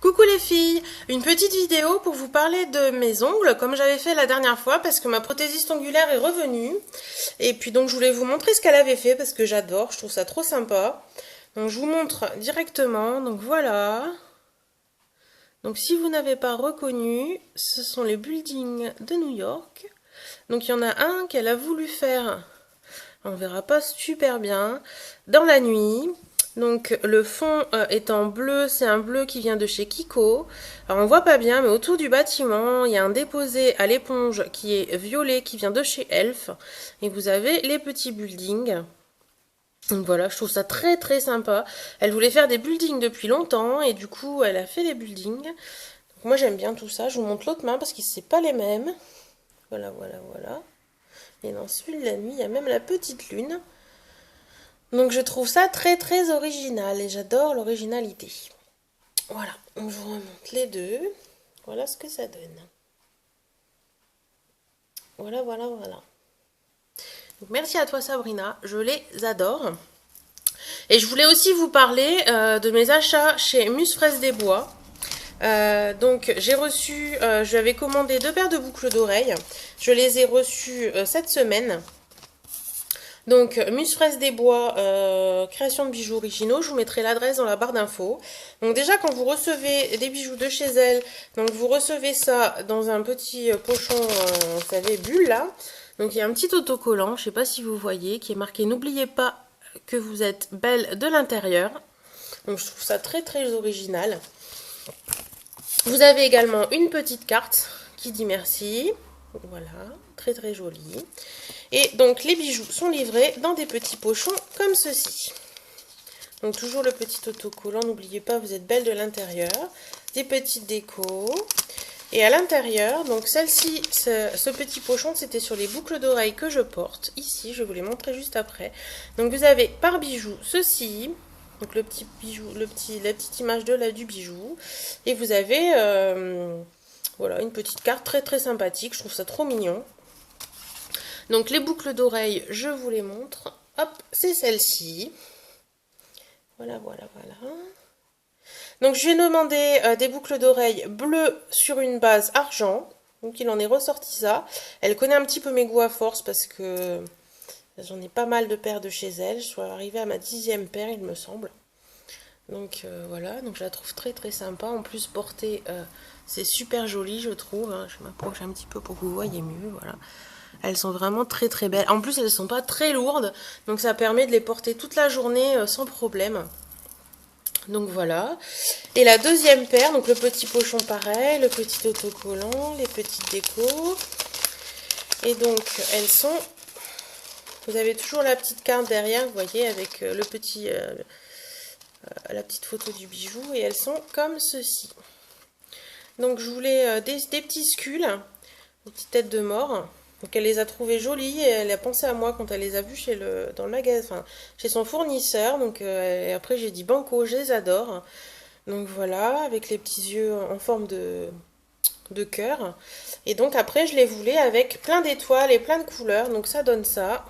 Coucou les filles, une petite vidéo pour vous parler de mes ongles comme j'avais fait la dernière fois parce que ma prothésiste ongulaire est revenue et puis donc je voulais vous montrer ce qu'elle avait fait parce que j'adore, je trouve ça trop sympa. Donc je vous montre directement, donc voilà. Donc si vous n'avez pas reconnu, ce sont les buildings de New York. Donc il y en a un qu'elle a voulu faire, on verra pas super bien, dans la nuit. Donc le fond est en bleu, c'est un bleu qui vient de chez Kiko. Alors on voit pas bien, mais autour du bâtiment, il y a un déposé à l'éponge qui est violet, qui vient de chez Elf. Et vous avez les petits buildings. Donc voilà, je trouve ça très très sympa. Elle voulait faire des buildings depuis longtemps et du coup elle a fait les buildings. Donc moi j'aime bien tout ça. Je vous montre l'autre main parce que c'est pas les mêmes. Voilà, voilà, voilà. Et dans celui de la nuit, il y a même la petite lune. Donc je trouve ça très très original et j'adore l'originalité. Voilà, on vous remonte les deux. Voilà ce que ça donne. Voilà, voilà, voilà. Donc merci à toi Sabrina, je les adore. Et je voulais aussi vous parler de mes achats chez Muse Fraise des Bois. Donc j'ai reçu, je lui avais commandé 2 paires de boucles d'oreilles. Je les ai reçues cette semaine. Donc, Muse Fraise des Bois, création de bijoux originaux, je vous mettrai l'adresse dans la barre d'infos. Donc déjà, quand vous recevez des bijoux de chez elle, donc vous recevez ça dans un petit pochon, vous savez, bulle là. Donc il y a un petit autocollant, je ne sais pas si vous voyez, qui est marqué «N'oubliez pas que vous êtes belle de l'intérieur». Donc je trouve ça très très original. Vous avez également une petite carte qui dit merci. Voilà, très très jolie. Et donc les bijoux sont livrés dans des petits pochons comme ceci. Donc toujours le petit autocollant, n'oubliez pas, vous êtes belle de l'intérieur. Des petites décos. Et à l'intérieur, donc celle-ci, ce petit pochon, c'était sur les boucles d'oreilles que je porte. Ici, je vais vous les montrer juste après. Donc vous avez par bijou ceci. Donc le petit bijou, la petite image du bijou. Et vous avez voilà, une petite carte très très sympathique. Je trouve ça trop mignon. Donc les boucles d'oreilles, je vous les montre. Hop, c'est celle-ci. Voilà, voilà, voilà. Donc je lui ai demandé des boucles d'oreilles bleues sur une base argent. Donc il en est ressorti ça. Elle connaît un petit peu mes goûts à force parce que j'en ai pas mal de paires de chez elle. Je suis arrivée à ma 10e paire, il me semble. Donc voilà, donc je la trouve très très sympa. En plus portée, c'est super joli je trouve. Hein. Je m'approche un petit peu pour que vous voyez mieux, voilà. Elles sont vraiment très très belles. En plus, elles ne sont pas très lourdes, donc ça permet de les porter toute la journée sans problème. Donc voilà. Et la deuxième paire, donc le petit pochon pareil, le petit autocollant, les petites décos. Et donc elles sont... Vous avez toujours la petite carte derrière, vous voyez, avec le petit, la petite photo du bijou. Et elles sont comme ceci. Donc je voulais des petits sculls, des petites têtes de mort. Donc elle les a trouvées jolies et elle a pensé à moi quand elle les a vues dans le magasin, enfin, chez son fournisseur. Donc et après j'ai dit banco, je les adore. Donc voilà, avec les petits yeux en forme de cœur. Et donc après je les voulais avec plein d'étoiles et plein de couleurs. Donc ça donne ça.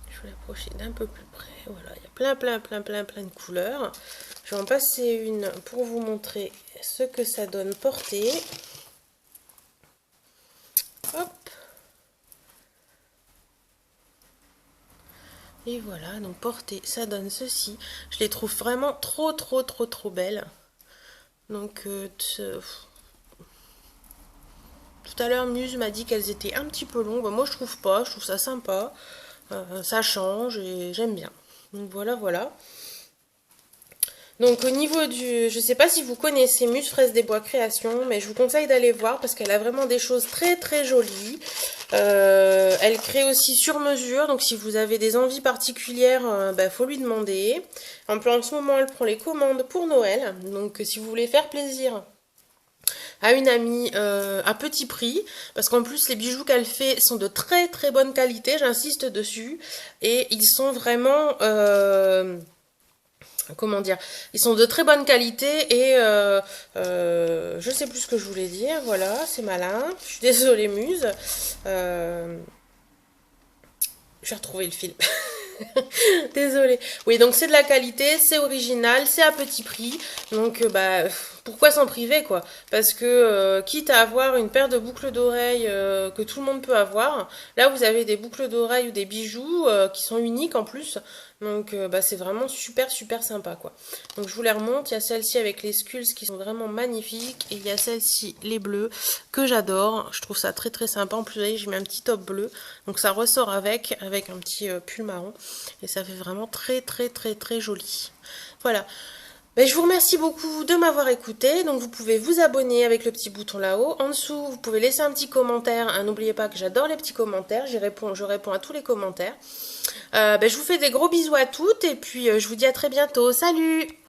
Je vais l'approcher d'un peu plus près. Voilà, il y a plein de couleurs. Je vais en passer une pour vous montrer ce que ça donne porté. Hop. Et voilà, donc portée, ça donne ceci. Je les trouve vraiment trop belles. Donc tout à l'heure Muse m'a dit qu'elles étaient un petit peu longues. Moi je trouve pas, je trouve ça sympa. Ça change et j'aime bien. Donc voilà, voilà. Donc au niveau du... Je sais pas si vous connaissez Muse Fraise des Bois Création, mais je vous conseille d'aller voir parce qu'elle a vraiment des choses très très jolies. Elle crée aussi sur mesure, donc si vous avez des envies particulières, faut lui demander. En ce moment, elle prend les commandes pour Noël, donc si vous voulez faire plaisir à une amie à petit prix, parce qu'en plus les bijoux qu'elle fait sont de très très bonne qualité, j'insiste dessus, et ils sont vraiment... comment dire, ils sont de très bonne qualité et je sais plus ce que je voulais dire, voilà, c'est malin, je suis désolée Muse, j'ai retrouvé le fil. Désolée. Oui, donc c'est de la qualité, c'est original, c'est à petit prix. Donc, pourquoi s'en priver, quoi? Parce que, quitte à avoir une paire de boucles d'oreilles que tout le monde peut avoir, là, vous avez des boucles d'oreilles ou des bijoux qui sont uniques en plus. Donc, c'est vraiment super, super sympa, quoi. Donc, je vous les remonte. Il y a celle-ci avec les skulls qui sont vraiment magnifiques. Et il y a celle-ci, les bleus, que j'adore. Je trouve ça très, très sympa. En plus, vous voyez, j'ai mis un petit top bleu. Donc, ça ressort avec un petit pull marron. Et ça fait vraiment très, très, très, très joli. Voilà. Ben, je vous remercie beaucoup de m'avoir écouté. Donc vous pouvez vous abonner avec le petit bouton là-haut. En dessous, vous pouvez laisser un petit commentaire. Hein, n'oubliez pas que j'adore les petits commentaires. Je réponds à tous les commentaires. Je vous fais des gros bisous à toutes et puis je vous dis à très bientôt. Salut!